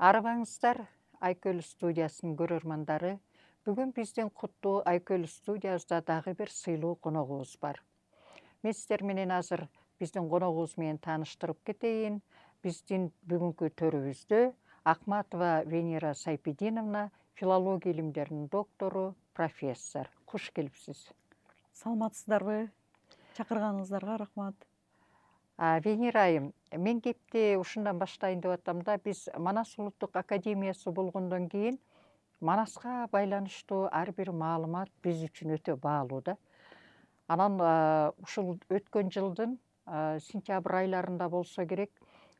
Арыбаңыздар Айкөл студиясынын көрөрмандары. Бүгүн биздин куттуу Айкөл студиясында дагы бир сыйлуу коногубуз бар. Мен сиздер менен азыр биздин коногубуз менен тааныштырып кетейин. Биздин бүгүнкү төрүбүздө Акматова Венера Сайпидиновна, филология илимдеринин доктору, профессор. Куш келипсиз. Саламатсыздарбы? Чакырганыңыздарга рахмат. Венера айым, мен кепти ушундан баштайын деп атам да, биз Манас улуттук академиясы болгондон кийин Манаска байланыштуу ар бир маалымат биз үчүн өтө баалуу да. Анан ушул өткөн жылдын сентябрь айларында болсо керек,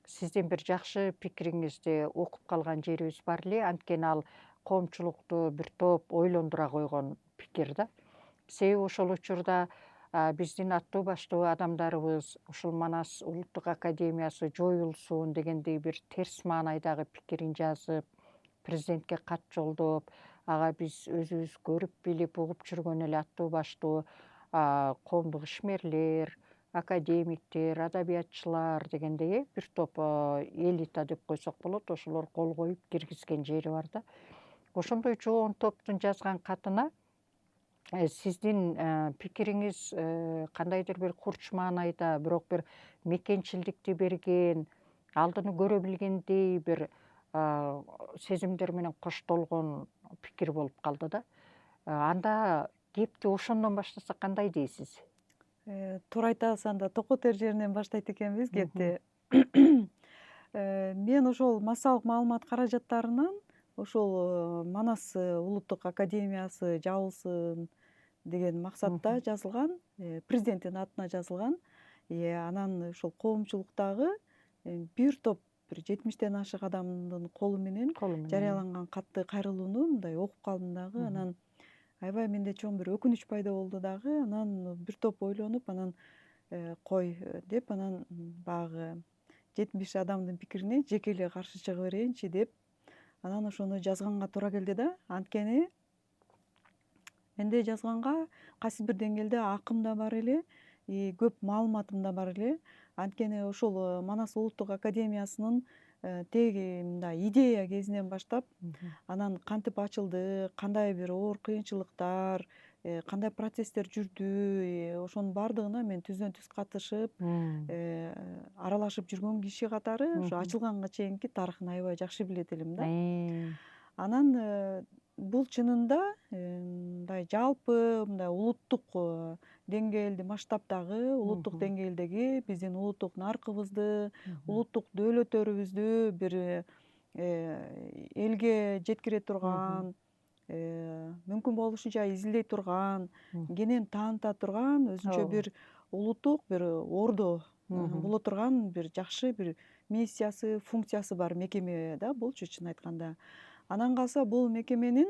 сиздин бир жакшы пикириңизди окуп калган жерибиз бар эле. Анткени ал коомчулукту бир топ ойлондура койгон пикир да. Себеби ошол учурда биздин аттуу баштуу адамдарыбыз ушул Манас улуттук академиясы жоюлсун дегендей бир терс маанайдагы пикирин жазып, президентке кат жолдоп, ага биз өзүбүз көрүп билип угуп жүргөн эле аттуу баштуу коомдук ишмерлер, академиктер, адабиятчылар дегендей бир топ элита деп койсок болот, ошолор кол коюп киргизген жери бар да. Ошондой жоон топтун жазган катына сиздин пикириңиз кандайдыр бир курч маанайда, бирок бир мекенчилдикти берген, алдыны көрө билгендей бир сезимдер менен коштолгон пикир болуп калды да. Анда кепти ошондон баштасак кандай дейсиз? Туура айтасыз, анда токотер жеринен баштайт экенбиз кепти. Мен ошол массалык маалымат каражаттарынан ошол Манас улуттук академиясы жабылсын деген максатта жазылган, президенттин атына жазылган. Анан ошол коомчулуктагы бир топ бир 70тен ашык адамдын колу менен жарыяланган катты кайрылууну мындай окуп калдым дагы. Анан аябай менде чоң бир өкүнүч пайда болду дагы. Анан бир топ ойлонуп, анан кой деп, анан баягы 70 адамдын пикирине жеке эле каршы чыга берейинчи деп, анан ошону жазганга туура келди да. Анткени менде жазганга кайсы бир деңгээлде акым да бар эле, көп маалыматым да бар эле. Анткени ошол Манас улуттук академиясынын теги мындай идея кезинен баштап, анан кантип ачылды, кандай бир оор кыйынчылыктар, кандай процесстер жүрдү, ошонун баардыгына мен түздөн түз катышып, аралашып жүргөн киши катары ошо ачылганга чейинки тарыхын аябай жакшы билет элем да. Анан бул чынында мындай жалпы мындай улуттук деңгээлде, масштабдагы улуттук деңгээлдеги биздин улуттук наркыбызды, улуттук дөөлөттөрүбүздү бир элге жеткире турган, мүмкүн болушунча изилдей турган, кенен тааныта турган өзүнчө бир улуттук бир ордо боло турган бир жакшы бир миссиясы, функциясы бар мекеме да булчу, чын айтканда. Анан калса бул мекеменин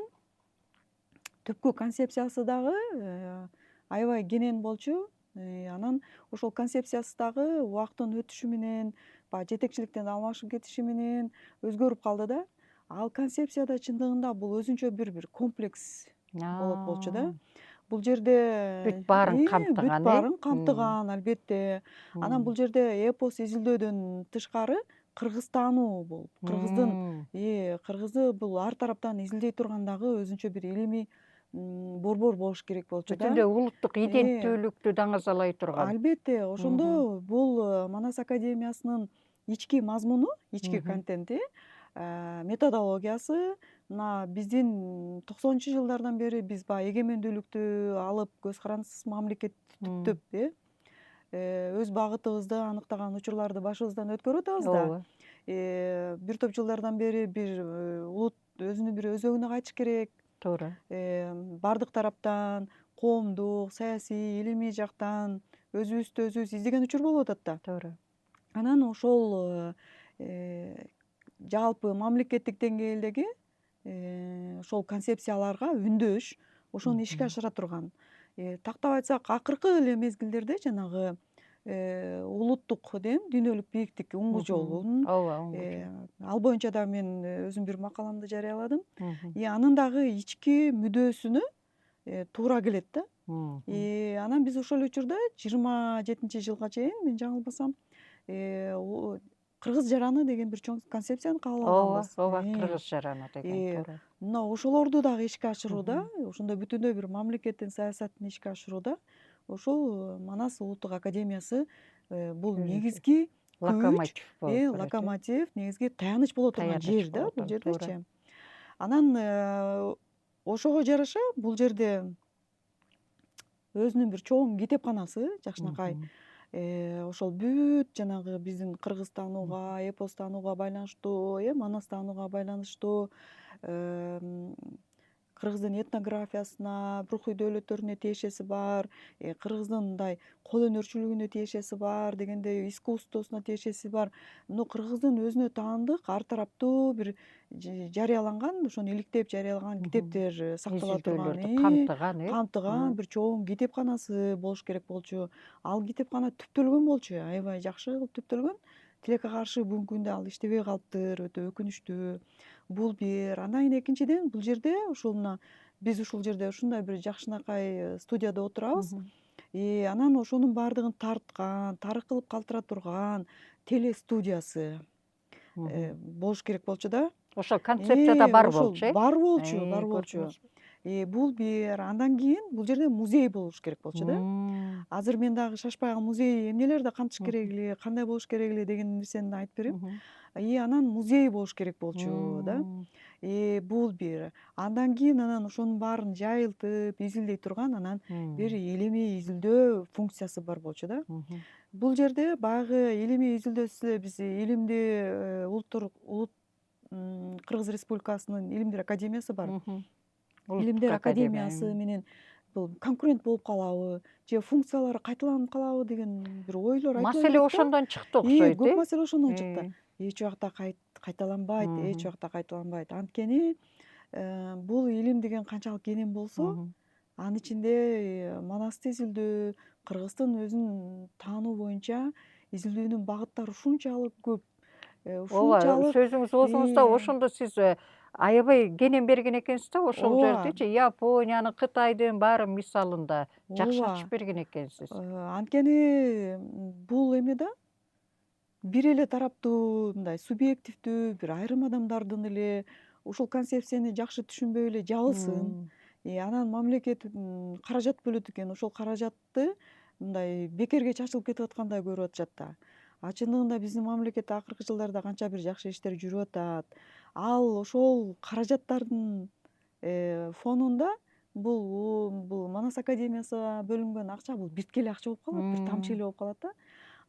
түпкү концепциясы дагы аябай кенен болчу. Анан ошол концепциясы дагы убакыттын өтүшү менен, баягы жетекчиликтин алмашып кетиши менен өзгөрүп калды да. Ал концепцияда чындыгында бул өзүнчө бир комплекс болот болчу да. Бул жерде Бүт баарын камтыган, бүт баарын камтыган, албетте. Анан бул жерде эпос изилдөөдөн тышкары кыргыз таануу болуп, кыргызды бул ар тараптан изилдей турган дагы өзүнчө бир илимий борбор болуш керек болчу да. Бүтүндөй улуттук иденттүүлүктү даңазалай турган. Албетте, ошондо бул Манас академиясынын ички мазмуну, ички контенти, методологиясы, мына биздин 90-жылдардан бери биз баягы эгемендүүлүктү алып, көз карандысыз мамлекет түптөп, өз багытыбызды аныктаган учурларды башыбыздан өткөрүп атабыз да. Бир топ жылдардан бери бир улут өзүнүн бир өзөгүнө кайтыш керек. Туура. Бардык тараптан, коомдук, саясий, илимий жактан өзүбүздү өзүбүз издеген учур болуп атат да. Туура. Анан ошол жалпы мамлекеттик деңгээлдеги ошол концепцияларга үндөш, ошону ишке ашыра турган. Тактап айтсак, акыркы эле мезгилдерде жанагы улуттук дүйнөлүк бийиктик уңгу жолун, ал боюнча да мен өзүм бир макаламды жарыяладым. Анын дагы ички мүдөөсүнө туура келет да. Анан биз ошол учурда 27-жылга чейин, мен жаңылбасам, кыргыз жараны деген бир чоң концепцияны кабыл ооба, алганбыз. ооба, кыргыз жараны деген Э, туура. мына ошолорду дагы ишке ашырууда, ошондой бүтүндөй бир мамлекеттин саясатын ишке ашырууда ошол Манас улуттук академиясы бул негизги күч, Локомотив болуп барат, локомотив, негизги таяныч боло турган таяныч жер да боло бул турат, туура. жердечи. Анан ошого жараша бул жерде өзүнүн бир чоң китепканасы жакшынакай ошол бүт жанагы биздин кыргыз таанууга, эпос таанууга байланыштуу, манас таанууга байланыштуу кыргыздын этнографиясына, рухий дөөлөттөрүнө тиешеси бар, кыргыздын мындай кол өнөрчүлүгүнө тиешеси бар, дегендей искусствосуна тиешеси бар. Мына кыргыздын өзүнө таандык ар тараптуу бир жарыяланган, ошону иликтеп жарыялаган китептер сактала турган, камтыган, камтыган бир чоң китепканасы болуш керек болчу. Ал китепкана түптөлгөн болчу, аябай жакшы кылып түптөлгөн. Тилекке каршы бүгүнкү күндө ал иштебей калыптыр, өтө өкүнүчтүү. Бул бир. Андан кийин экинчиден бул жерде ушул мына биз ушул жерде ушундай бир жакшынакай студияда отурабыз. Анан ошонун баардыгын тарткан, тарых кылып калтыра турган телестудиясы болуш керек болчу да. Ошол концепцияда бар Ошол болчу, бар болчу, бар болчу. Бул бир. Андан кийин бул жерде музей болуш керек болчу да. Азыр мен дагы шашпай музей эмнелерди камтыш керек эле, кандай болуш керек эле деген нерсени айтып берейин. Анан музей болуш керек болчу да. Бул бир. Андан кийин анан ошонун баарын жайылтып, изилдей турган анан бир илимий изилдөө функциясы бар болчу да. Бул жерде баягы илимий изилдөөсү эле биз илимди Кыргыз Республикасынын илимдер академиясы бар. Илимдер академиясы менен бул конкурент болуп калабы же функциялары кайталанып калабы деген бир ойлор айтылып маселе ошондон чыкты окшойт. Көп маселе ошондон чыкты. Эч убакта кайталанбайт, эч убакта кайталанбайт. Анткени бул илим деген канчалык кенен болсо, анын ичинде Манасты изилдөө, Кыргыздын өзүн таануу боюнча изилдөөнүн багыттары ушунчалык көп. Ооба, сөзүңүз оозуңузда ошондо сиз аябай кенен берген экенсиз да ошол жердичи Япониянын, Кытайдын баары мисалында жакшы ачып берген экенсиз. Анткени бул эме да бир эле тараптуу, мындай субъективдүү бир айрым адамдардын эле ушул концепцияны жакшы түшүнбөй эле жабылсын. Анан мамлекет каражат бөлөт экен, ошол каражатты мындай бекерге чачылып кетип аткандай көрүп атышат да. Чындыгында биздин мамлекетте акыркы жылдарда канча бир жакшы иштер жүрүп атат. Ал ошол каражаттардын фонунда бул Манас академиясына бөлүнгөн акча бул бирткеле акча болуп калат, бир тамчы эле болуп калат да.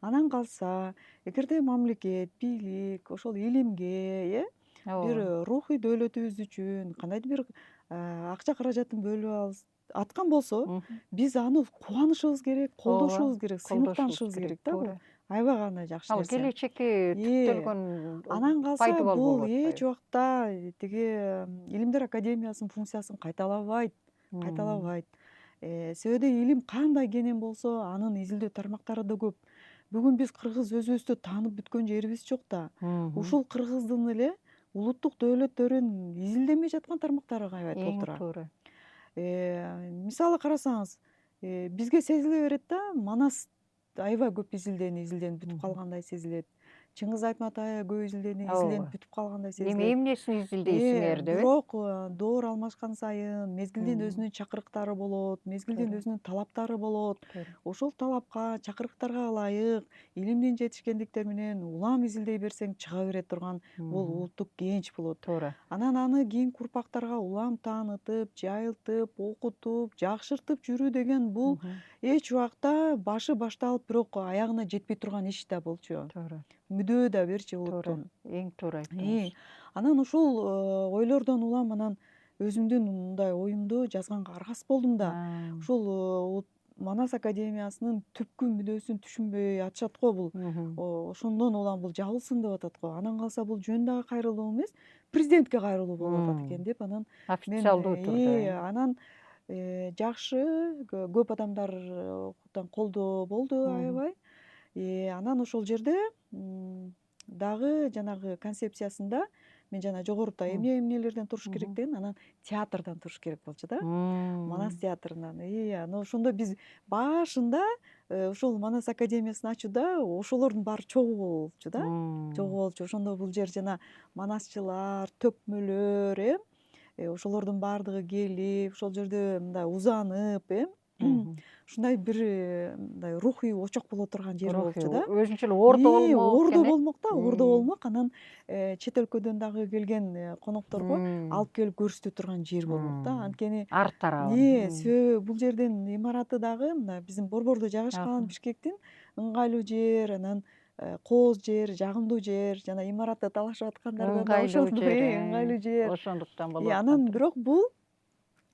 Анан калса, эгерде мамлекет, бийлик ошол илимге, бир рухий дөөлөтүбүз үчүн кандайдыр бир акча каражатын бөлүп аткан болсо, биз аны кубанышыбыз керек, колдошубуз керек, сыймыктанышыбыз керек да бул. Аябай гана жакшы нерсе. Ал келечекке түптөлгөн Анан калса пайда болуп бул эч убакта тиги илимдер академиясынын функциясын кайталабайт. Себеби илим кандай кенен болсо, анын изилдөө тармактары да көп. Бүгүн биз кыргыз өзүбүздү таанып бүткөн жерибиз жок да. Ушул кыргыздын эле улуттук дөөлөттөрүн изилденбей жаткан тармактары аябай толтура. Туура. Мисалы карасаңыз, бизге сезиле берет да, Манас аябай көп изилденip бүтүп калгандай сезилет. Чыңгыз Айтматаев көп изилденip бүтүп калгандай сезилет. Эмнесин изилдейсиңер деп. Бирок доор алмашкан сайын мезгилдин өзүнүн чакырыктары болот, мезгилдин өзүнүн талаптары болот. Ошол талапка, чакырыктарга ылайык илимдин жетишкендиктери менен улам изилдей берсең чыга бере турган бул улуттук кенч болот. Туура. Анан аны кийинки урпактарга улам таанытып, жайылтып, окутуп, жакшыртып жүрүү деген бул эч убакта башы башталып, бирок аягына жетпей турган иш да болчу. Туура. Мүдөө да берчи улуттун. Эң туура айттыңыз. Анан ушул ойлордон улам анан өзүмдүн мындай оюмду жазганга аргасыз болдум да. Ушул Манас академиясынын түпкү мүдөөсүн түшүнбөй атышат го бул. Ошондон улам бул жабылсын деп атат го. Анан калса бул жөн дагы кайрылуу эмес, президентке кайрылуу болуп атат экен деп анан официалдуу турда. Анан жакшы көп адамдардан колдоо болду аябай. Анан ошол жерде дагы жанагы концепциясында мен жана жогоруда эмнелерден туруш керек деген, анан театрдан туруш керек болчу да. Манас театрынан. Ошондо биз башында ошол Манас академиясын ачууда ошолордун баары чогуу болчу да. Чогуу болчу. Ошондо бул жер жана манасчылар, төкмөлөр, ошолордун баардыгы келип, ошол жерде мындай узанып, ушундай бир мындай рухий очок боло турган жер Рухи болчу да. өзүнчө эле ордо болмок Ордо экен, болмок да, ордо болмок. Анан чет өлкөдөн дагы келген конокторго алып келип көрсөтө турган жер болмок да. Анткени арт тарабын. себеби бул жердин имараты дагы мына биздин борбордо жайгашкан Бишкектин ыңгайлуу жер, анан кооз жер, жагымдуу жер, жана имаратты талашып аткандардан да Ыңгайлуу ошондой жер, ыңгайлуу жер. ошондуктан болуп Анан аткандыр. бирок бул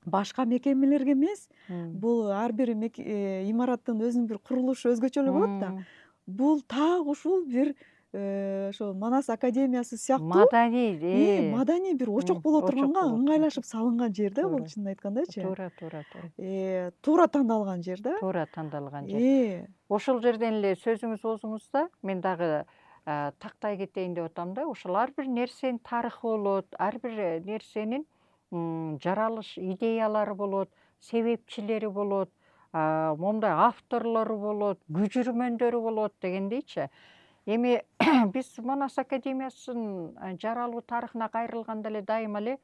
башка мекемелерге эмес, М. бул ар бир имараттын өзүнүн бир курулушу өзгөчөлүгү болот да. Бул так ушул бир ошо Манас академиясы сыяктуу Маданий, маданий бир очок боло очок турганга болот. ыңгайлашып салынган жер да, бул Туура. чынын айткандачы. Туура. Туура тандалган жер да. Туура тандалган жер. Э, Ошол жерден эле сөзүңүз оозуңузда мен дагы тактай кетейин деп атам да. Ошол ар бир нерсенин тарыхы болот, ар бир нерсенин жаралыш идеялары болот, себепчилери болот, момундай авторлору болот, күжүрмөндөрү болот дегендейчи. Эми биз Манас академиясынын жаралуу тарыхына кайрылганда эле дайыма эле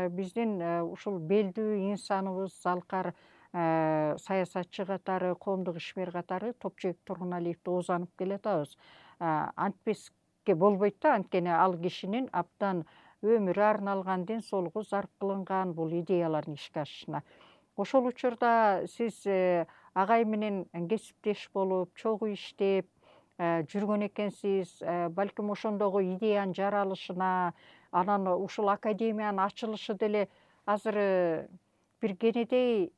биздин ушул белдүү инсаныбыз, залкар саясатчы катары, коомдук ишмер катары Топчуек Тургуналиевди оозанып келатабыз. Антпеске болбойт да, анткени ал кишинин абдан өмүрү арналган, ден соолугу зарп кылынган бул идеялардын ишке ашышына. Ошол учурда сиз агай менен кесиптеш болуп, чогуу иштеп жүргөн экенсиз. Балким ошондогу идеянын жаралышына, анан ушул академиянын ачылышы деле азыр бир кенедей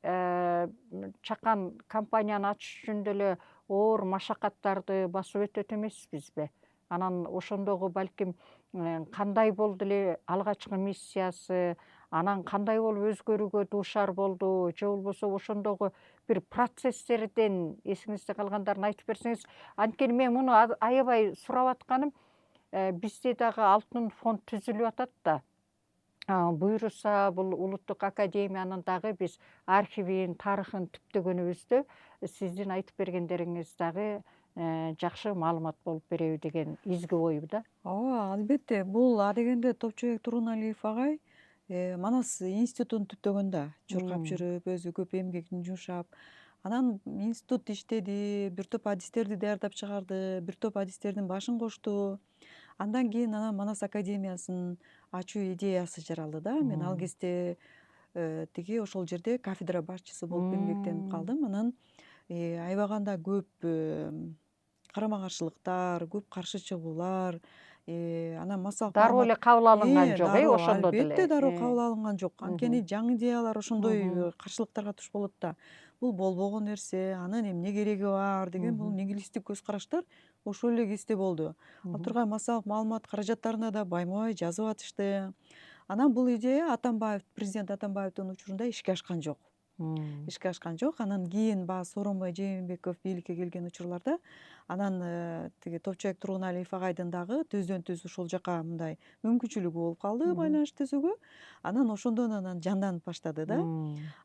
чакан компанияны ачыш үчүн деле оор машакаттарды басып өтөт эмеспизби? Анан ошондогу балким кандай болду эле алгачкы миссиясы, анан кандай болуп өзгөрүүгө дуушар болду, же болбосо ошондогу бир процесстерден эсиңизде калгандарын айтып берсеңиз. Анткени мен муну аябай сурап атканым, бизде дагы алтын фонд түзүлүп атат да. Буюрса бул улуттук академиянын дагы биз архивин, тарыхын түптөгөнүбүздө сиздин айтып бергендериңиз дагы жакшы маалымат болуп береби деген изги ой да. ооба, албетте. Бул адегенде Топчуек Тургуналиев агай Манас институтун түптөгөн да. Чуркап жүрүп, өзү көп эмгегин жумшап. Анан институт иштеди, бир топ адистерди даярдап чыгарды, бир топ адистердин башын кошту. Андан кийин анан Манас академиясын ачуу идеясы жаралды да. Мен ал кезде тиги ошол жерде кафедра башчысы болуп эмгектенип калдым. Анан аябаганда көп карама каршылыктар, көп каршы чыгуулар, анан массалык Дароо эле кабыл алынган жок, ошондо деле. албетте дароо кабыл алынган жок. Анткени жаңы идеялар ошондой каршылыктарга туш болот да. Бул болбогон нерсе, анын эмне кереги бар деген бул нигилисттик көз караштар ошол эле кезде болду. Ал тургай массалык маалымат каражаттарына да байма-бай жазып атышты. Анан бул идея президент Атамбаевдин учурунда ишке ашкан жок. Анан кийин баягы Сооронбай Жээнбеков бийликке келген учурларда анан тиги Топчуек Тургуналиев агайдын дагы түздөн түз ошол жака мындай мүмкүнчүлүгү болуп калды байланыш түзүүгө. Анан ошондон анан жанданып баштады да.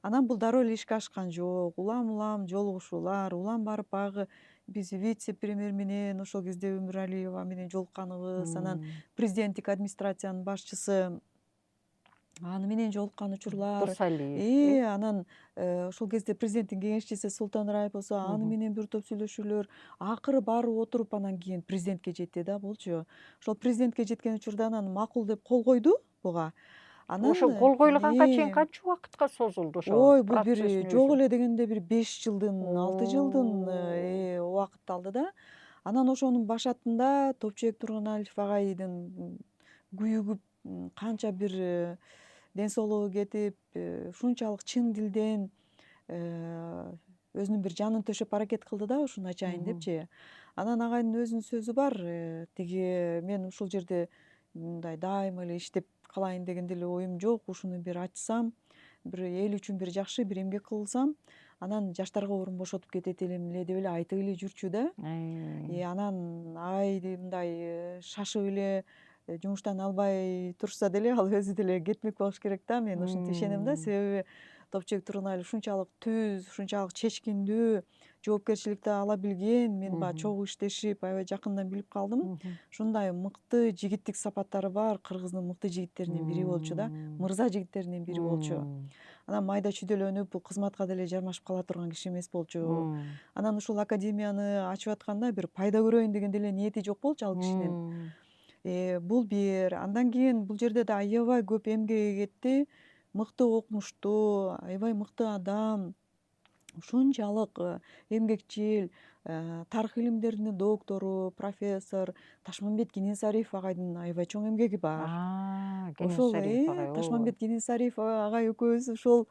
Анан бул дароо эле ишке ашкан жок. Улам жолугушуулар, улам барып баягы биз вице-премьер менен ошол кезде Өмүралиева менен жолукканыбыз, анан президенттик администрациянын башчысы аны менен жолуккан учурлар. Досалиев. Анан ошол кезде президенттин кеңешчиси Султан Раев болсо аны менен бир топ сүйлөшүүлөр. Акыры баары отуруп анан кийин президентке жетти да болчу. Ошол президентке жеткен учурда анан макул деп кол койду буга. Анан Ошо кол коюлганга чейин канча убакытка созулду ошол? Ой, бул бир жок эле дегенде бир 5 жылдын, 6 жылдын убакытты алды да. Анан ошонун башатында Топчуек Тургуналиев агайдын күйүгүп канча бир ден соолугу кетип, ушунчалык чын дилден өзүнүн бир жанын төшөп аракет кылды да ушуну ачайын депчи. Анан агайдын өзүнүн сөзү бар, тиги мен ушул жерде мындай дайыма эле иштеп калайын деген деле оюм жок. Ушуну бир ачсам, бир эл үчүн бир жакшы бир эмгек кылсам, анан жаштарга орун бошотуп кетет элем эле деп эле айтып эле жүрчү да. Анан агайды мындай шашып эле жумуштан албай турушса деле ал өзү деле кетмек болуш керек да. Мен ушинтип ишенем да. Себеби Топчубек Турунали ушунчалык түз, ушунчалык чечкиндүү, жоопкерчиликти ала билген, мен баягы чогуу иштешип, аябай жакындан билип калдым. Ушундай мыкты жигиттик сапаттары бар кыргыздын мыкты жигиттеринин бири болчу да, мырза жигиттеринин бири болчу. Анан майда чүйдөлөнүп, бул кызматка деле жармашып кала турган киши эмес болчу. Анан ушул академияны ачып атканда бир пайда көрөйүн деген деле ниети жок болчу ал кишинин. Бул бир. Андан кийин бул жерде да аябай көп эмгеги кетти. Мыкты окумуштуу, аябай мыкты адам, ушунчалык эмгекчил, тарых илимдеринин доктору, профессор Ташмамбет Кенесариев агайдын аябай чоң эмгеги бар. Ошол Кенесариев агай. Ташмамбет Кенесариев агай экөөбүз ошол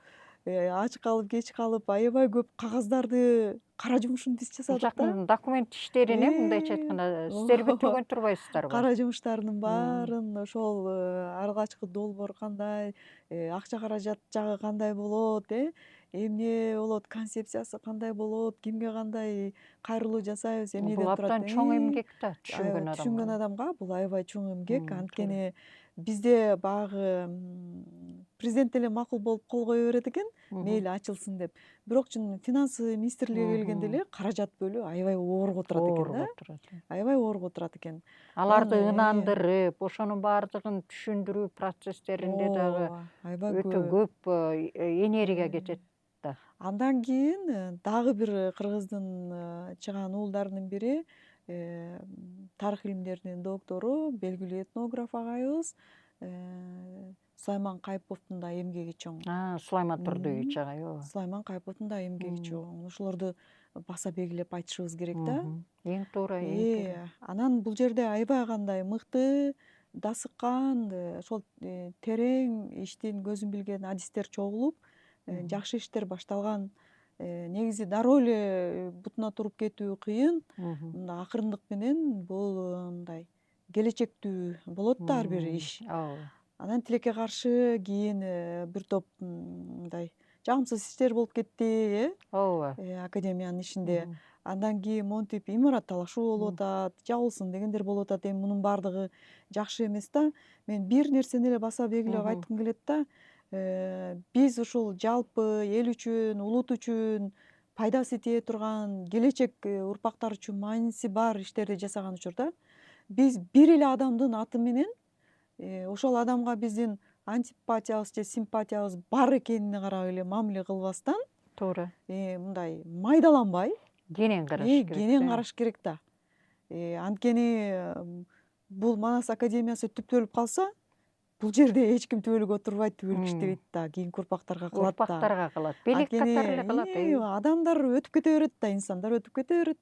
ач калып, кеч калып аябай көп кагаздарды, кара жумушун биз Бул жасадык да. жактын документ иштерине мындайча айтканда сиздер бүтүргөн турбайсыздарбы? Кара жумуштарынын баарын ошол алгачкы долбоор кандай, акча каражат жагы кандай болот, эмне болот, концепциясы кандай болот, кимге кандай кайрылуу жасайбыз, эмнеден Бул турат. абдан чоң эмгек да, түшүнгөн Түшүнгөн адамга. адамга бул аябай чоң эмгек. Анткени бизде баягы президент деле макул болуп кол кое берет экен, мейли ачылсын деп. Бирок чын финансы министрлиги келгенде эле каражат бөлүү аябай оорго турат экен да. Оорго турат. Аябай оорго турат экен. Аларды ынандырып, ошонун баардыгын түшүндүрүү процесстеринде дагы аябай өтө көп энергия кетет да. Андан кийин дагы бир кыргыздын чыгаан уулдарынын бири тарых илимдеринин доктору, белгилүү этнограф агайыбыз Сулайман Кайыповдун да эмгеги чоң. Сулайман Турдуевич агай, ооба. Сулайман Кайыповдун да эмгеги чоң. Ошолорду баса белгилеп айтышыбыз керек да. Эң туура, эң туура. Анан бул жерде аябай кандай мыкты, дасыккан, ошол терең иштин көзүн билген адистер чогулуп, жакшы иштер башталган. Негизи дароо эле бутуна туруп кетүү кыйын. Мындай акырындык менен бул мындай келечектүү болот да ар бир иш. Ооба. Анан тилекке каршы кийин бир топ мындай жагымсыз иштер болуп кетти, Ооба. академиянын ичинде. Андан кийин монтип имарат талашуу болуп атат, жабылсын дегендер болуп атат. Эми мунун баардыгы жакшы эмес да. Мен бир нерсени эле баса белгилеп айткым келет да. Биз ушул жалпы эл үчүн, улут үчүн пайдасы тие турган, келечек урпактар үчүн мааниси бар иштерди жасаган учурда биз бир эле адамдын аты менен ошол адамга биздин антипатиябыз же симпатиябыз бар экенине карап эле мамиле кылбастан, Туура. мындай майдаланбай, Кенен караш керек. кенен караш керек да. Анткени бул Манас академиясы түптөлүп калса, бул жерде эч ким түбөлүк отурбайт, түбөлүк иштебейт да, кийинки урпактарга кылат да. Урпактарга кылат. Белек катары эле кылат. Адамдар өтүп кете берет да, инсандар өтүп кете берет.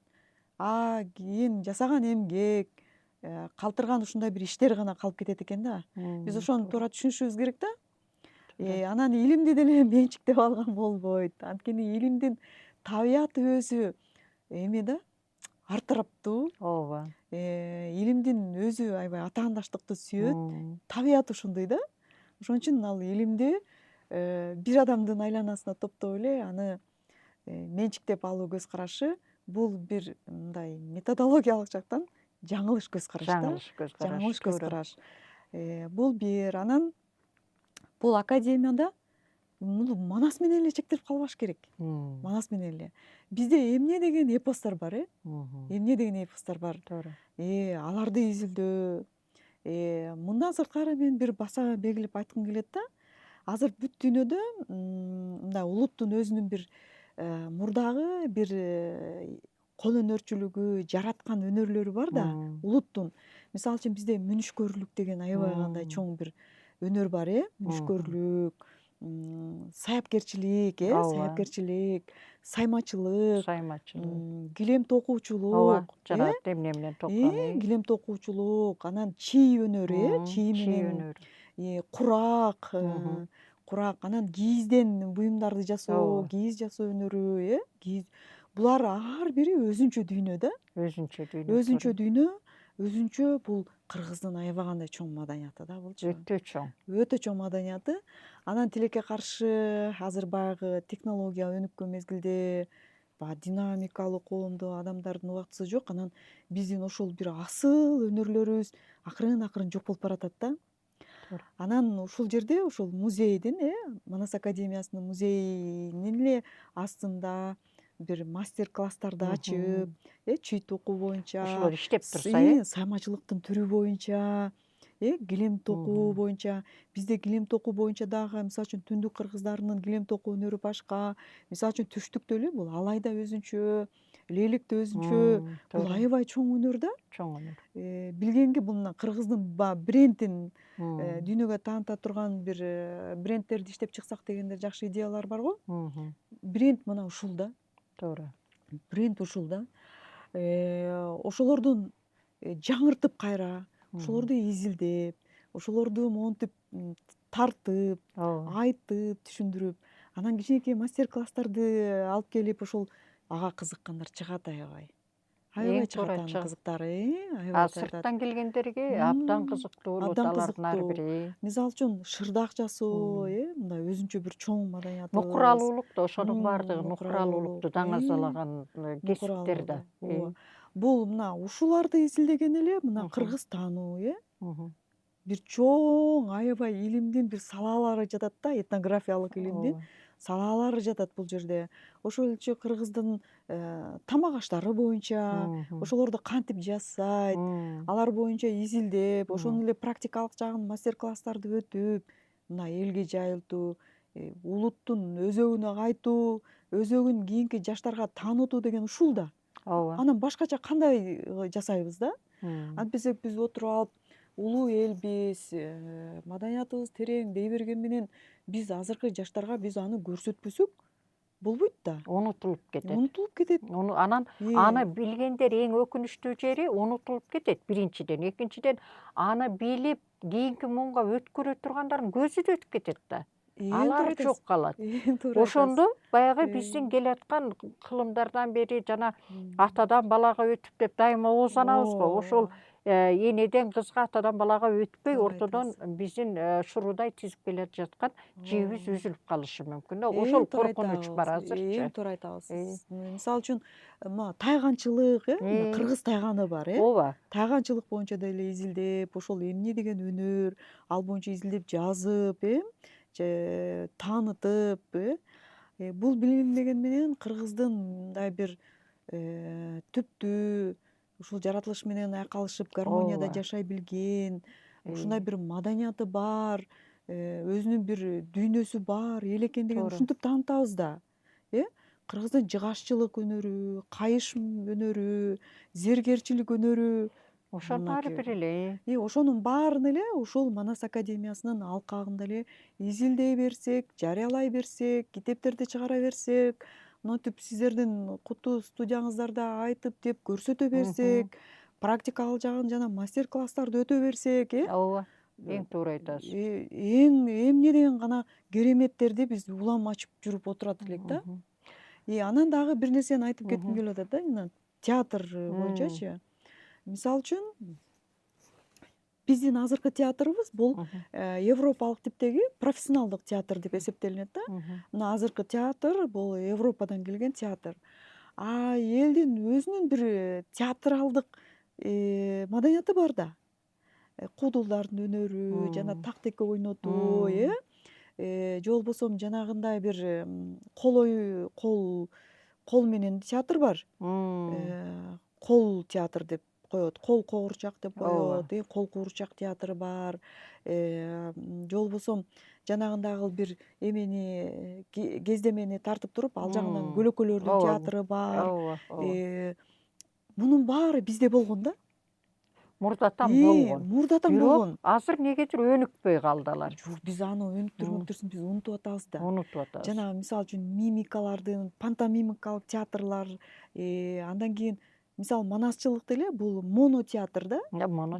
Кийин жасаган эмгек, калтырган ушундай бир иштер гана калып кетет экен да. Биз ошону туура түшүнүшүбүз керек да. Анан илимди деле менчиктеп алган болбойт. Анткени илимдин табияты өзү эме да, ар тараптуу. Ооба. Илимдин өзү аябай атаандаштыкты сүйөт. Табияты ошондой да. Ошон үчүн ал илимди бир адамдын айланасына топтоп эле аны менчиктеп алуу көз карашы бул бир мындай методологиялык жактан жаңылыш көз караш да. Жаңылыш көз караш. Бул бир. Анан бул академияда Манас менен эле чектелип калбаш керек. Манас менен эле. Бизде эмне деген эпостор бар, Эмне деген эпостор бар. Туура. Аларды изилдөө. Мындан сырткары мен бир баса белгилеп айткым келет да. Азыр бүт дүйнөдө мындай улуттун өзүнүн бир мурдагы бир кол өнөрчүлүгү, жараткан өнөрлөрү бар да, улуттун. Мисалы үчүн бизде мүнүшкөрлүк деген аябай кандай чоң бир өнөр бар, мүнүшкөрлүк, саяпкерчилик, саймачылык, килем токуучулук, жарат эмне менен токкон. килем токуучулук, анан чий өнөрү, чий менен курак, анан кийизден буюмдарды жасоо, кийиз жасоо өнөрү, булар ар бири өзүнчө дүйнө да. Өзүнчө дүйнө, өзүнчө бул кыргыздын аябай кандай чоң маданияты да булчу. Өтө чоң. Өтө чоң маданияты. Анан тилекке каршы азыр баягы технология өнүккөн мезгилде динамикалуу коомдо адамдардын убактысы жок. Анан биздин ошол бир асыл өнөрлөрүбүз акырын жок болуп баратат да. Туура. Анан ушул жерде ушул музейдин Манас академиясынын музейинин эле астында бир мастер класстарды ачып, чүй токуу боюнча, Ошолор иштеп турса, саймачылыктын түрү боюнча, килем токуу боюнча, бизде килем токуу боюнча дагы мисалы үчүн түндүк кыргыздарынын килем токуу өнөрү башка. Мисалы үчүн түштүктө эле бул алайда өзүнчө, лейликте өзүнчө, бул туура. аябай чоң өнөр да. Чоң өнөр. Билгенге бул мына кыргыздын брендин Мм. дүйнөгө тааныта турган бир брендтерди иштеп чыксак дегенде жакшы идеялар бар го. Мгм. Бренд мына ушул да. Туура. Бренд ушул да. Ошолордун жаңыртып кайра, ошолорду изилдеп, ошолорду монтип тартып, Ооба. айтып, түшүндүрүп, анан кичинекей мастер класстарды алып келип ошол ага кызыккандар чыгат аябай. Аябай чыгат туура анын чыгат. кызыктары, аябай чыгат. Сырттан келгендерге абдан кызыктуу болот Абдан алардын ар кызыктуу. бири. Мисалы үчүн шырдак жасоо, мындай өзүнчө бир чоң маданиятыбыз. Нукуралуулук да ошонун баардыгы Нукуралуулук, нукуралуулукту даңазалаган кесиптер да. ооба. Бул мына ушуларды изилдеген эле мына Мгм. кыргыз таануу, Мгм. бир чоң аябай илимдин бир салалары жатат да, этнографиялык илимдин Ооба. салалары жатат бул жерде. Ошол эле кыргыздын тамак аштары боюнча, Мгм. ошолорду кантип жасайт, Мм. алар боюнча изилдеп, ошонун Мм. эле практикалык жагын мастер класстарды өтүп, мына элге жайылтуу, улуттун өзөгүнө кайтуу, өзөгүн кийинки жаштарга таанытуу деген ушул да. Ооба. Анан башкача кандай жасайбыз да? Мм. Антпесек биз отуруп алып улуу элбиз, маданиятыбыз терең дей берген менен биз азыркы жаштарга биз аны көрсөтпөсөк болбойт да. Унутулуп кетет. Унутулуп кетет. Анан аны билгендер эң өкүнүчтүү жери унутулуп кетет биринчиден. Экинчиден аны билип кийинки муунга өткөрө тургандардын көзү да өтүп кетет да. Алары жок калат. Эң туура айтасыз. Ошондо баягы биздин келаткан кылымдардан бери жана атадан балага өтүп деп дайыма оозанабыз го. Ошол энеден кызга, атадан балага өтпөй Туура ортодон айтасыз. биздин шуруудай тизип келе жаткан жибиз үзүлүп калышы мүмкүн да. Эң Ошол туура коркунуч бар айтабыз. азырчы. Эң туура айтабыз. Мисалы үчүн мына тайганчылык, мына кыргыз тайганы бар, Ооба. тайганчылык боюнча деле изилдеп, ошол эмне деген өнөр, ал боюнча изилдеп жазып, таанытып, бул билинбеген менен кыргыздын мындай бир түптүү, ушул жаратылыш менен айкалышып гармонияда Ооба. жашай билген, ушундай бир маданияты бар, өзүнүн бир дүйнөсү бар эл экен деген Туура. ушинтип таанытабыз да. Кыргыздын жыгашчылык өнөрү, кайыш өнөрү, зергерчилик өнөрү, Ошонун ар бири эле. ошонун баарын эле ушул Манас академиясынын алкагында эле изилдей берсек, жарыялай берсек, китептерди чыгара берсек, монтип сиздердин куту студияңыздарда айтып деп көрсөтө берсек, практикалык жагын жана мастер класстарды өтө берсек, Ооба. Эң туура айтасыз. эң эмне деген гана кереметтерди биз улам ачып жүрүп отурат элек да. Анан дагы бир нерсени айтып кетким келип атат да, мына театр боюнчачы. Мисалы үчүн биздин азыркы театрыбыз бул европалык типтеги профессионалдык театр деп эсептелинет да. Мына азыркы театр бул Европадан келген театр. Элдин өзүнүн бир театралдык маданияты бар да. Куудулдардын өнөрү, жана так теке ойнотуу, же болбосо жанагындай бир кол менен театр бар. Кол театр деп коет, кол кооручак деп коет, кол куурчак театры бар. Же болбосо жанагындагы бир эмени кездемени тартып туруп, ал жагынан көлөкөлөрдүн театры бар. Мунун баары бизде болгон да. Мурдатан болгон. Мурдатан болгон. Бирок азыр негедир өнүкпөй калды алар. Жок, биз аны өнүктүрсүн биз унутуп атабыз да. Унутуп атабыз. Жанагы мисалы үчүн мимикалардын, пантомимикалык театрлар, андан кийин мисалы манасчылык деле бул монотеатр да.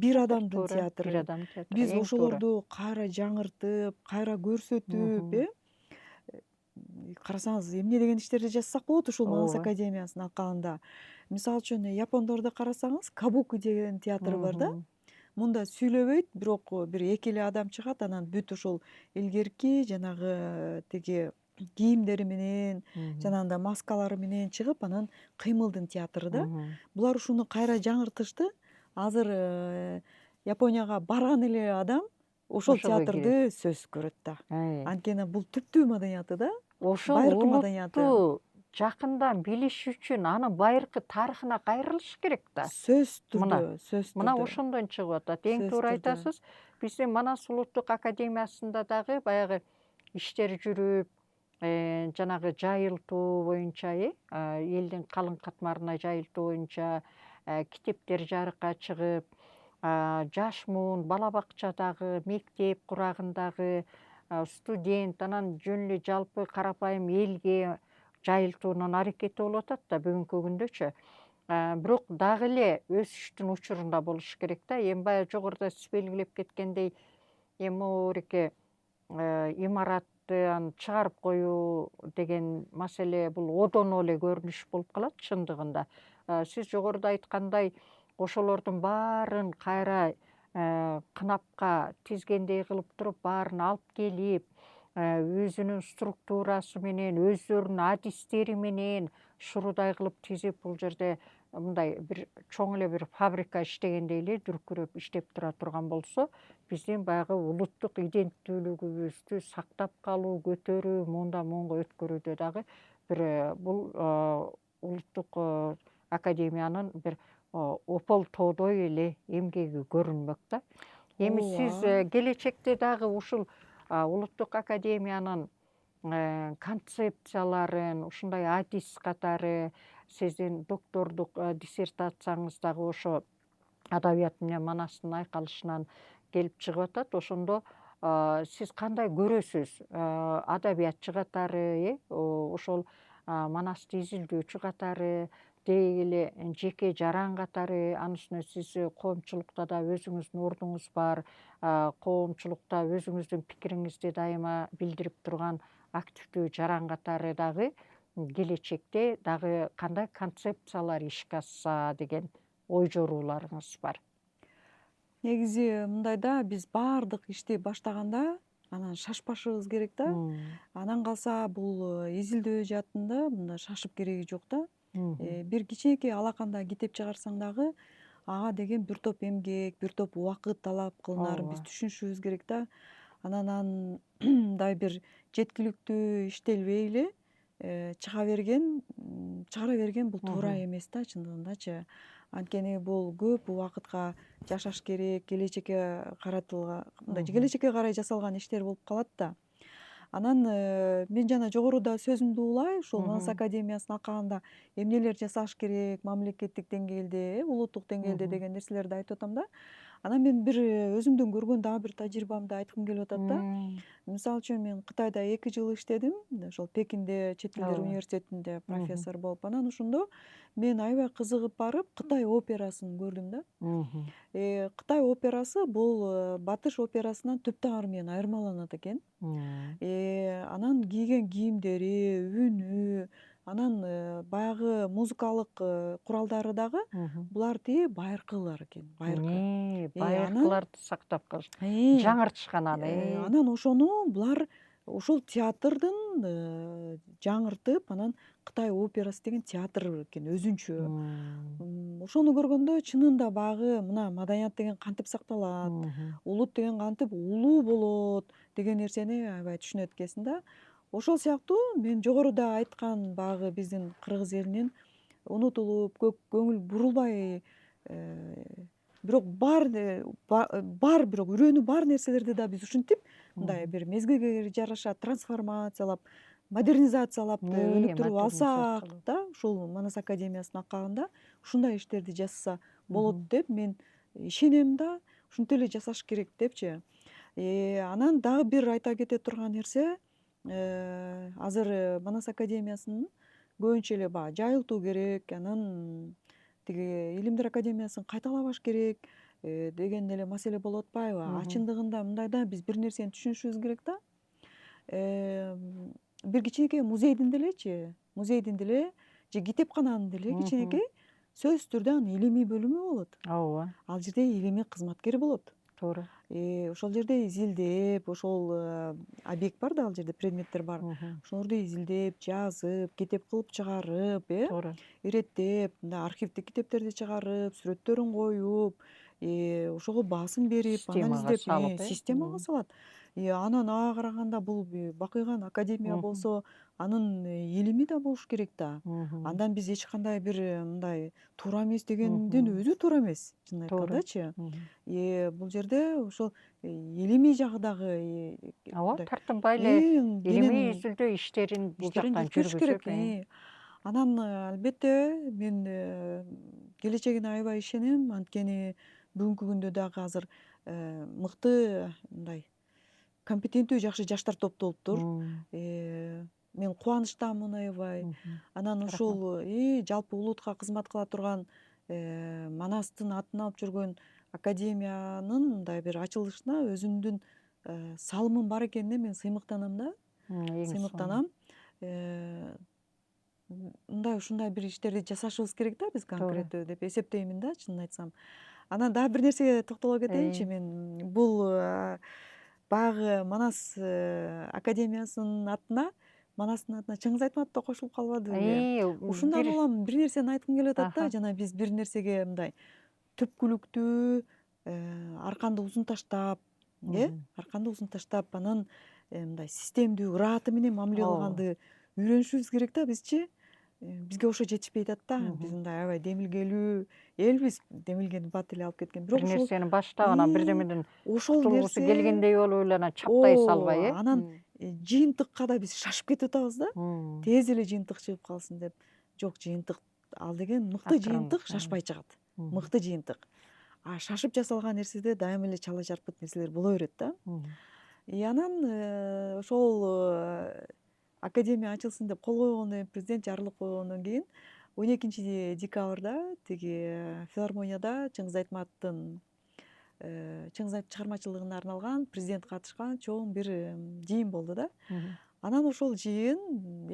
Бир адамдын театры. Бир адамдын театры. Биз ошолорду кайра жаңыртып, кайра көрсөтүп, карасаңыз эмне деген иштерди жасасак болот ушул Манас академиясынын алкагында. Мисалы үчүн япондорду карасаңыз, кабуки деген театр бар да. Мында сүйлөбөйт, бирок бир эки эле адам чыгат, анан бүт ошол илгерки жанагы тиги кийимдери менен, жанагындай маскалары менен чыгып, анан кыймылдын театры да. Булар ушуну кайра жаңыртышты. Азыр Японияга барган эле адам ошол ошого театрды сөз көрөт да. кирет. Анткени бул түптүү маданияты да, Ошол байыркы маданияты. улутту жакындан билиш үчүн анын байыркы тарыхына кайрылыш керек да. Сөз Мына, түрдө, сөз мына түрдө, ошондон чыгып атат. Эң сөз туура түрдө. айтасыз. Биздин Манас улуттук академиясында дагы баягы иштер жүрүп, жанагы жайылтуу боюнча, элдин калың катмарына жайылтуу боюнча китептер жарыкка чыгып, жаш муун бала бакчадагы, мектеп курагындагы студент, анан жөн эле жалпы карапайым элге жайылтуунун аракети болуп атат да бүгүнкү күндөчү. Бирок дагы эле өсүштүн учурунда болуш керек да. Эми баягы жогоруда сиз белгилеп кеткендей, эми могуреке имаратты чыгарып коюу деген маселе бул одоно эле көрүнүш болуп калат чындыгында. Сиз жогоруда айткандай, ошолордун баарын кайра кынапка тизгендей кылып туруп, баарын алып келип, өзүнүн структурасы менен, өздөрүнүн адистери менен шурудай кылып тизип, бул жерде мындай бир чоң эле бир фабрика иштегендей эле дүркүрөп иштеп тура турган болсо, биздин баягы улуттук иденттүүлүгүбүздү сактап калуу, көтөрүү, муундан муунга өткөрүүдө дагы бир бул улуттук академиянын бир опол тоодой эле эмгеги көрүнмөк да. Эми сиз Ооба. келечекте дагы ушул улуттук академиянын концепцияларын, ушундай адис катары сиздин доктордук диссертацияңыз дагы ошо адабият менен Манастын айкалышынан келип чыгып атат. Ошондо сиз кандай көрөсүз адабиятчы катары, ошол Манасты изилдөөчү катары, деги эле жеке жаран катары, анын үстүнө сиз коомчулукта да өзүңүздүн ордуңуз бар, коомчулукта өзүңүздүн пикириңизди дайыма билдирип турган активдүү жаран катары дагы келечекте дагы кандай концепциялар ишке ашса деген ой жорууларыңыз бар? Негизи мындай да, биз баардык ишти баштаганда анан шашпашыбыз керек да. Анан калса бул изилдөө жаатында мындай шашып кереги жок да. Бир кичинекей алакандай китеп чыгарсаң дагы ага деген бир топ эмгек, бир топ убакыт талап кылынаарын биз Ооба. түшүнүшүбүз керек да. Анан мындай бир жеткиликтүү иштелбей эле чыгара берген бул туура эмес да чындыгындачы. Анткени бул көп убакытка жашаш керек, келечекке мындай келечекке карай жасалган иштер болуп калат да. Анан мен жана жогоруда сөзүмдү улай ушул Манас академиясын алкагында эмнелер жасаш керек мамлекеттик деңгээлде, улуттук деңгээлде деген нерселерди айтып атам да. Анан мен бир өзүмдөн көргөн дагы бир тажрыйбамды айткым келип атат да. Мисалы үчүн мен Кытайда 2 жыл иштедим, ошол Пекинде чет тилдер университетинде профессор болуп. Анан ошондо мен аябай кызыгып барып Кытай операсын көрдүм да. Кытай операсы бул Батыш операсынан түптөгүр менен айырмаланат экен. Анан кийген кийимдери, үнү, анан баягы музыкалык куралдары дагы булар тиги байыркылар экен, байыркы. Байыркыларды сактап калыш. Жаңыртышкан аны. Анан ошону булар ошол театрдын жаңыртып, анан Кытай операсы деген театр экен өзүнчө. Ошону көргөндө чынында баягы мына маданият деген кантип сакталат, улут деген кантип улуу болот деген нерсени аябай түшүнөт экенсиң да. Ошол сыяктуу мен жогоруда айткан баягы биздин кыргыз элинин унутулуп көп көңүл бурулбай бирок бар бирок үрөнү бар нерселерди да биз ушинтип мындай бир мезгилге жараша трансформациялап, модернизациялап өнүктүрүп алсак да, ушул Манас академиясынын алкагында ушундай иштерди жасаса болот деп мен ишенем да, ушинтип эле жасаш керек депчи. Анан дагы бир айта кете турган нерсе, азыр Манас академиясынын көбүнчө эле баягы жайылтуу керек, анан тиги Илимдер академиясын кайталабаш керек деген эле маселе болуп атпайбы? Чындыгында мындай да, биз бир нерсени түшүнүшүбүз керек да. Бир кичинекей музейдин деле же китепкананын деле кичинекей сөзсүз түрдө анын илимий бөлүмү болот. Ооба. Ал жерде илимий кызматкер болот. Туура. Ошол жерде изилдеп, ошол объект бар да, ал жерде предметтер бар. Ошолорду изилдеп, жазып, китеп кылып чыгарып, Туура. иреттеп, мындай архивдик китептерди чыгарып, сүрөттөрүн коюп, ошого басым берип, анан Системага издеп, салып, системага салат. Анан ага караганда бул бакыйган академия болсо, анын илими да болуш керек да. Андан биз эч кандай бир мындай туура эмес дегендин өзү туура эмес, чынын Туура. айткандачы. Бул жерде ошол илимий жагы дагы Ооба, тартынбай эле эң илимий кенен изилдөө иштерин бул иштерин жактан жүргүзүш керек. жүргүзүп. Анан албетте мен келечегине аябай ишенем. Анткени бүгүнкү күндө дагы азыр мыкты мындай компетенттүү жакшы жаштар топтолуптур. Мен кубанычтамын аябай. Анан ушул жалпы улутка кызмат кыла турган Манастын атын алып жүргөн академиянын мындай бир ачылышына өзүмдүн салымым бар экенине мен сыймыктанам да. Сыймыктанам. Мындай ушундай бир иштерди жасашыбыз керек да биз конкреттүү деп эсептеймин да, чынын айтсам. Анан дагы бир нерсеге токтоло кетейинчи мен. Бул баягы Манас академиясынын атына, Манастын атына Чыңгыз Айтматов да кошулуп калбадыбы? Ушундан улам бир нерсени айткым келип атат да, жана биз бир нерсеге мындай түпкүлүктүү, арканды узун таштап, арканды узун таштап, анан мындай системдүү, ырааты менен мамиле кылганды үйрөнүшүбүз керек да бизчи. Бизге ошо жетишпей атат да. Биз мындай аябай демилгелүү элбиз, демилгени бат эле алып кеткен. Бир нерсени баштап, анан бирдемеден ошол кутулгусу нерсе келгендей болуп эле анан чаптай салбай, анан жыйынтыкка да биз шашып кетип атабыз да. Тез эле жыйынтык чыгып калсын деп. Жок, жыйынтык ал деген мыкты жыйынтык шашпай чыгат. Мыкты жыйынтык. А шашып жасалган нерседе дайыма эле чала чарпыт нерселер боло берет да. Анан ошол академия ачылсын деп кол койгондон кийин, президент жарлык койгондон кийин 12 декабрда тиги филармонияда Чыңгыз Айтматовдун чыгармачылыгына арналган президент катышкан чоң бир жыйын болду да. Анан ошол жыйын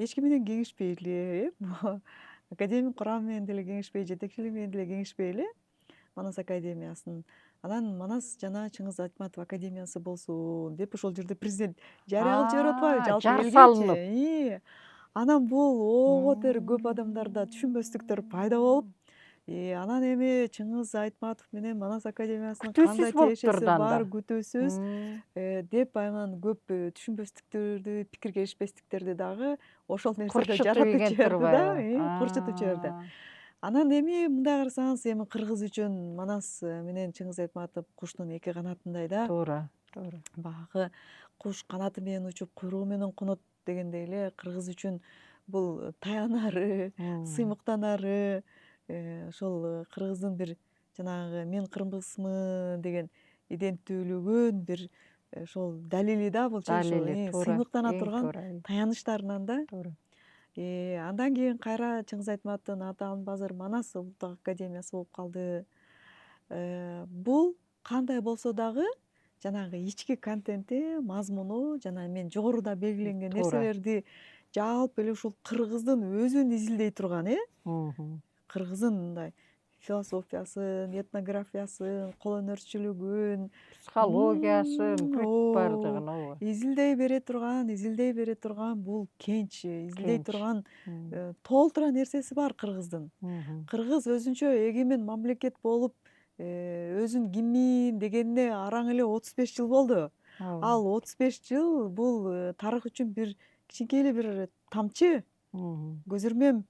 эч ким менен кеңешпей эле, академия курамы менен деле кеңешпей, жетекчилиги менен деле кеңешпей эле Манас академиясынын, анан Манас жана Чыңгыз Айтматов академиясы болсун деп ошол жерде президент жарыя кылып жиберип атпайбы жалпы Жар элгечи. салынып. Анан бул оготер көп адамдарда түшүнбөстүктөр пайда болуп, анан эми Чыңгыз Айтматов менен Манас академиясынын кандай тиешеси бар, күтүүсүз деп анан көп түшүнбөстүктөрдү, пикир келишпестиктерди дагы ошол нерседе жаратып жиберди да, курчутуп жиберди. Анан эми мындай карасаңыз, эми кыргыз үчүн Манас менен Чыңгыз Айтматов куштун эки канатындай да. Туура, туура. Баягы куш канаты менен учуп, куйругу менен конот дегендей эле кыргыз үчүн бул таянары, сыймыктанары, ошол кыргыздын бир жанагы мен кыргызмын деген иденттүүлүгүн бир ошол далили да бул, Далили, туура. сыймыктана турган таяныштарынан да. Туура. Андан кийин кайра Чыңгыз Айтматовдун аты алынып азыр Манас улуттук академиясы болуп калды. Бул кандай болсо дагы жанагы ички контенти, мазмуну жана мен жогоруда белгиленген нерселерди жалпы эле ушул кыргыздын өзүн изилдей турган, кыргыздын мындай философиясын, этнографиясын, кол өнөрчүлүгүн, психологиясын, бүт бардыгын, изилдей бере турган бул кенч, изилдей турган толтура нерсеси бар кыргыздын. Кыргыз өзүнчө эгемен мамлекет болуп, өзүн киммин дегенине араң эле 35 жыл болду. Ал 35 жыл бул тарых үчүн бир кичинекей эле бир тамчы, көзүрмөм.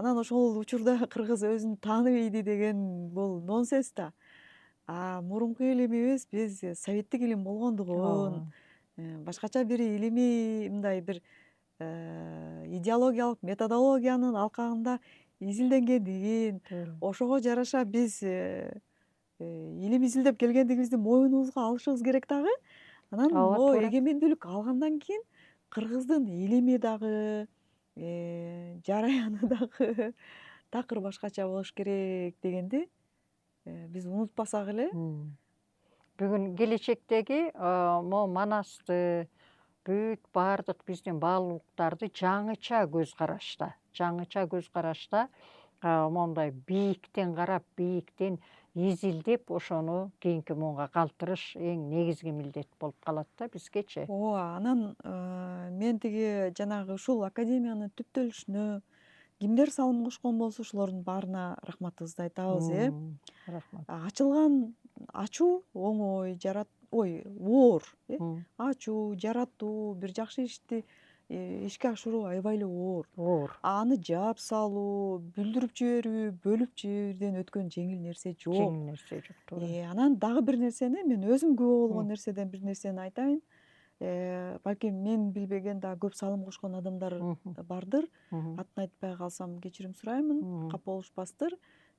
Анан ошол учурда кыргыз өзүн тааныбайт деген бул нонсенс да. Мурунку илимибиз биз советтик илим болгондугун, башкача бир илимий мындай бир идеологиялык методологиянын алкагында изилденгендигин, ошого жараша биз илим изилдеп келгендигибизди моюнубузга алышыбыз керек дагы. Анан могу эгемендүүлүк алгандан кийин кыргыздын илими дагы, жараяны дагы такыр башкача болуш керек дегенди биз унутпасак эле. Бүгүн келечектеги могу Манасты, бүт баардык биздин баалуулуктарды жаңыча көз карашта, мондай бийиктен карап, бийиктен изилдеп, ошону кийинки муунга калтырыш эң негизги милдет болуп калат да бизгечи. Ооба, анан мен тиги жанагы ушул академиянын түптөлүшүнө, кимдер салым кошкон болсо ошолордун баарына рахматыбызды айтабыз. Рахмат. Ачылган ачуу оңой, оор, М, ачуу, жаратуу, бир жакшы ишти ишке ашыруу аябай эле оор. Оор. Аны жаап салуу, бүлдүрүп жиберүү, бөлүп жиберүүдөн өткөн жеңил нерсе жок. Жеңил нерсе жок, туура. Анан дагы бир нерсени мен өзүм күбө болгон М, нерседен бир нерсени айтайын. Балким мен билбеген дагы көп салым кошкон адамдар мгм, бардыр. мгм, Атын айтпай калсам кечирим сураймын, мгм. капа болушпастыр.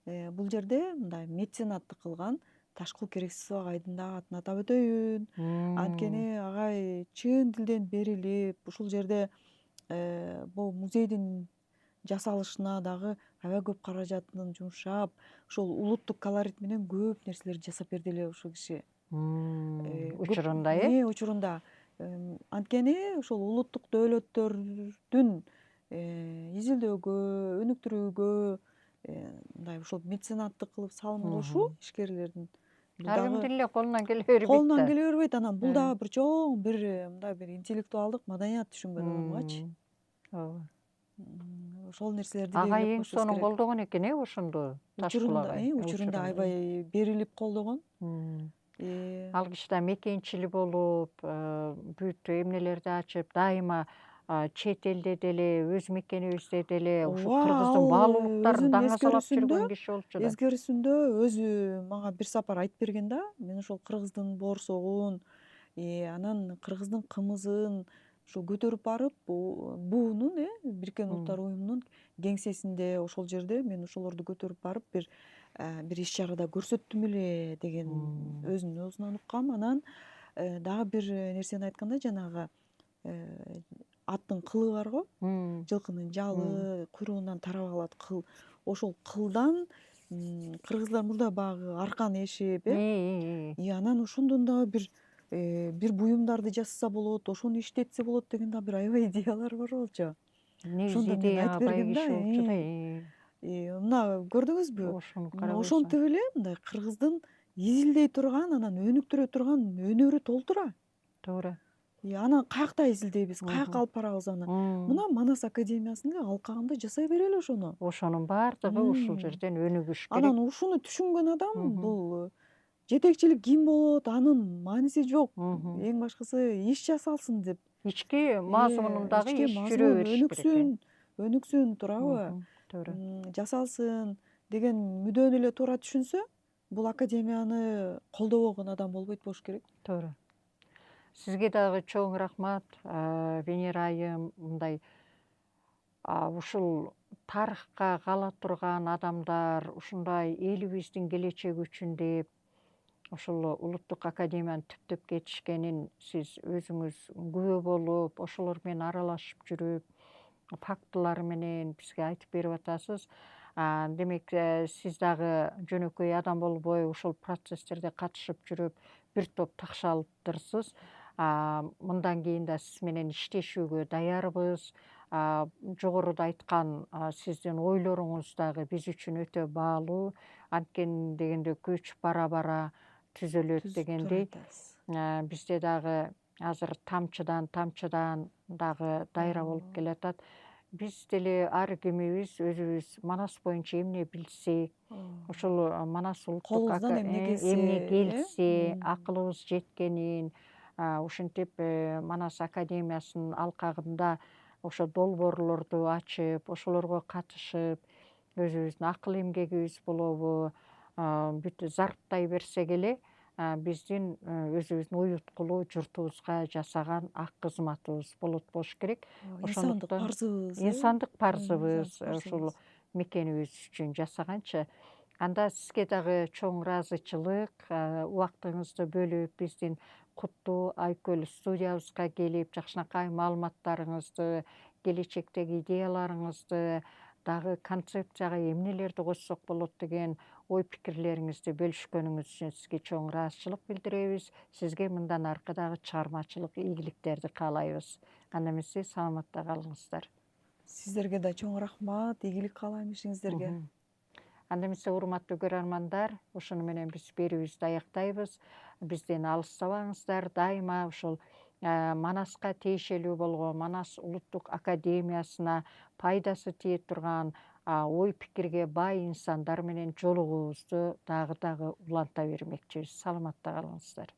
Бул жерде мындай меценаттык кылган Ташкул Керексиз агайдын дагы атын атап өтөйүн. Анткени агай чын дилден берилип, ушул жерде бул музейдин жасалышына дагы аябай көп каражатын жумшап, ошол улуттук колорит менен көп нерселерди жасап берди эле ушул киши. Учурунда, Учурунда. Анткени ошол улуттук дөөлөттөрдүн изилдөөгө, өнүктүрүүгө мындай ошол меценаттык кылып салым кошуу ишкерлердин бул Ар дагы кимдин эле колунан келе бербейт колунан да. келе бербейт. Анан бул Э. дагы бир чоң бир мындай бир интеллектуалдык маданият түшүнгөн адамгачы. Ооба. Ошол нерселерди Агай белгилеп эң коюшубуз сонун керек. колдогон экен ошондо Ташкул агай. Учурунда аябай берилип колдогон. Ал киши да мекенчил болуп, бүт эмнелерди ачып, дайыма чет элде деле, өз мекенибизде деле ушул Ооба, кыргыздын ал баалуулуктарын өзүнүн даңазалап жүргөн киши болчу да. эскерүүсүндө өзү мага бир сапар айтып берген да. Мен ошол кыргыздын боорсогун, анан кыргыздын кымызын ошо көтөрүп барып, буунун, Бириккен Улуттар уюмунун кеңсесинде ошол жерде мен ошолорду көтөрүп барып бир иш чарада көрсөттүм эле деген өзүнүн оозунан уккам. Анан дагы бир нерсени айтканда жанагы аттын кылы барго, жылкынын жалы, куйругунан тарап алат кыл. Ошол кылдан кыргыздар мурда баягы аркан эшеп, анан ошондон дагы бир буюмдарды жасаса болот, ошону иштетсе болот деген дагы бир аябай идеялар бар болчу. Негизи Ошондо мен идеяга айтып бай бергем да. киши болчу да. Мына көрдүңүзбү? Ошону карабайсың. Ошентип эле мындай кыргыздын изилдей турган, анан өнүктүрө турган өнөрү толтура. Туура. Анан каякта изилдейбиз, каяка алып барабыз аны? Мына Манас академиясынын эле алкагында жасай берели ошону. Ошонун баардыгы ушул жерден өнүгүш керек. Анан ушуну түшүнгөн адам бул жетекчилик ким болот, анын мааниси жок. Эң башкысы иш жасалсын деп. Ички мазмунундагы Ички иш жүрө мазмун бериш керек. өнүксүн, туурабы? Туура. Жасалсын деген мүдөнү эле туура түшүнсө, бул академияны колдобогон адам болбойт болуш керек. Туура. Сизге дагы чоң рахмат, Венера айым, мындай ушул тарыхка кала турган адамдар, ушундай элибиздин келечеги үчүн деп ушул улуттук академияны түптөп кетишкенин сиз өзүңүз күбө болуп, ошолор менен аралашып жүрүп, фактылар менен бизге айтып берип атасыз. Демек, сиз дагы жөнөкөй адам болбой ушул процесстерде катышып жүрүп, бир топ такшалыптырсыз. Мындан кийин да сиз менен иштешүүгө даярбыз. Жогоруда айткан сиздин ойлоруңуз дагы биз үчүн өтө баалуу. Анткени дегенде көч бара түзөлөт дегендей, бизде дагы азыр тамчыдан дагы дайра болуп келатат. Биз деле ар кимибиз өзүбүз Манас боюнча эмне билсек, ошол Манас улуттук Колубуздан эмне эмне келсе, келсе, акылыбыз жеткенин, ушинтип Манас академиясынын алкагында ошо долбоорлорду ачып, ошолорго катышып, өзүбүздүн акыл эмгегибиз болобу, бүт зарптай берсек эле, биздин өзүбүздүн уюткулуу журтубузга жасаган ак кызматыбыз болот болуш керек. инсандык парзыбыз. Инсандык парзыбыз ушул мекенибиз үчүн жасаганчы. Анда сизге дагы чоң ыраазычылык, убактыңызды бөлүп, биздин куттуу Айкөл студиябызга келип, жакшынакай маалыматтарыңызды, келечектеги идеяларыңызды, дагы концепцияга эмнелерди койсок болот деген ой пикирлериңизди бөлүшкөнүңүз үчүн сизге чоң ыраазычылык билдиребиз. Сизге мындан аркы дагы чыгармачылык ийгиликтерди каалайбыз. Анда эмесе саламатта калыңыздар. Сиздерге да чоң рахмат, ийгилик каалайм ишиңиздерге. Анда эмесе урматтуу көрөрмандар, ошону менен биз берүүбүздү аяктайбыз. Бизден алыстабаңыздар, дайыма ушул Манаска тиешелүү болгон Манас улуттук академиясына пайдасы тие турган ой пикирге бай инсандар менен жолугуубузду дагы уланта бермекчибиз. Саламатта калыңыздар.